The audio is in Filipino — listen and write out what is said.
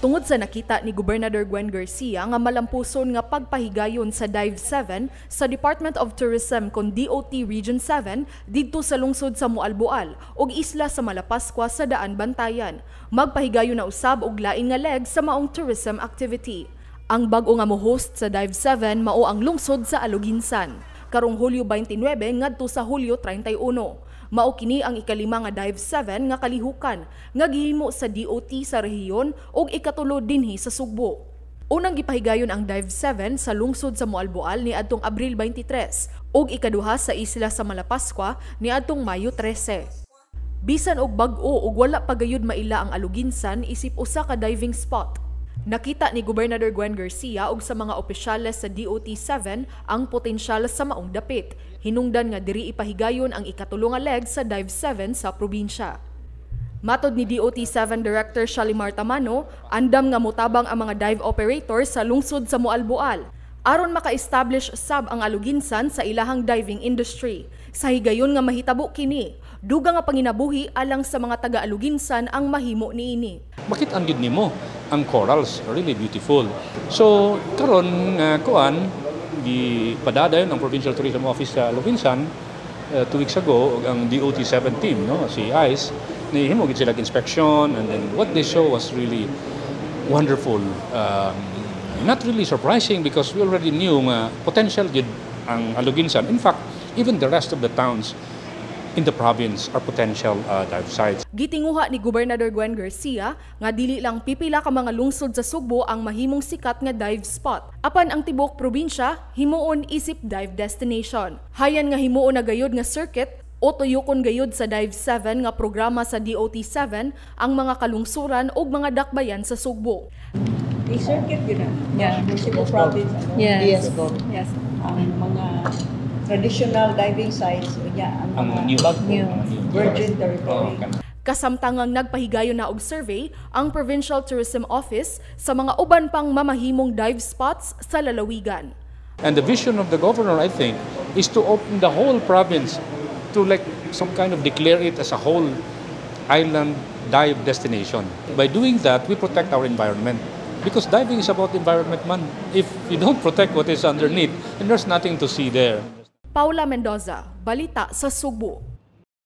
Tungod sa nakita ni Gobernador Gwen Garcia nga malampuson nga pagpahigayon sa Dive 7 sa Department of Tourism kon DOT Region 7 didto sa lungsod sa Mualboal ug isla sa Malapascua sa Daan Bantayan. Magpahigayon na usab og lain nga leg sa maong tourism activity. Ang bag-o nga mo-host sa Dive 7 mao ang lungsod sa Aluginsan. Karong Hulyo 29 ngadto sa Hulyo 31. Mao kini ang ikalima nga Dive 7 nga kalihukan nga gihimo sa DOT sa rehiyon ug ikatulo dinhi sa Sugbo. Unang gipahigayon ang Dive 7 sa lungsod sa Mualboal ni adtong Abril 23 ug ikaduha sa isla sa Malapascua ni adtong Mayo 13. Bisan og bag-o ug wala pagayud maila ang Aluginsan isip usa ka diving spot. Nakita ni Gobernador Gwen Garcia ug sa mga opisyales sa DOT-7 ang potensyal sa maong dapit. Hinungdan nga diri ipahigayon ang ikatulo nga leg sa Dive 7 sa probinsya. Matod ni DOT-7 Director Shalimar Tamano, andam nga motabang ang mga dive operators sa lungsod sa Mualboal aron maka-establish sab ang Aluginsan sa ilahang diving industry. Sa higayon nga mahitabo kini, duga nga panginabuhi alang sa mga taga-Aluginsan ang mahimo niini. Bakit ang gid nimo? Ang corals really beautiful. So karon kuan gipadadayon ang Provincial Tourism Office sa Aluginsan 2 weeks ago ang DOT-7 team, no, si ICE, ni himo gid sila inspection, and then what they show was really wonderful. Not really surprising because we already knew potential gid ang Aluginsan. In fact, even the rest of the towns in the province are potential dive sites. Gitinguha ni Gobernador Gwen Garcia nga dili lang pipila ka mga lungsod sa Sugbo ang mahimong sikat nga dive spot. Apan ang tibok probinsya himuon isip dive destination. Hayan nga himuon na gayud nga circuit o tuyokon gayud sa Dive 7 nga programa sa DOT-7 ang mga kalungsuran ug mga dakbayan sa Sugbo. I-circuit yun na. Yeah. Municipal province. Ano? Yes. Yes. Ang mga traditional diving sites, ang mga virgin territory. Kasamtangang nagpahigayon na og survey ang Provincial Tourism Office sa mga uban pang mamahimong dive spots sa lalawigan. And the vision of the governor, I think, is to open the whole province to like some kind of declare it as a whole island dive destination. By doing that, we protect our environment. Because diving is about environment, man. If you don't protect what is underneath, then there's nothing to see there. Paula Mendoza, Balita sa Sugbo.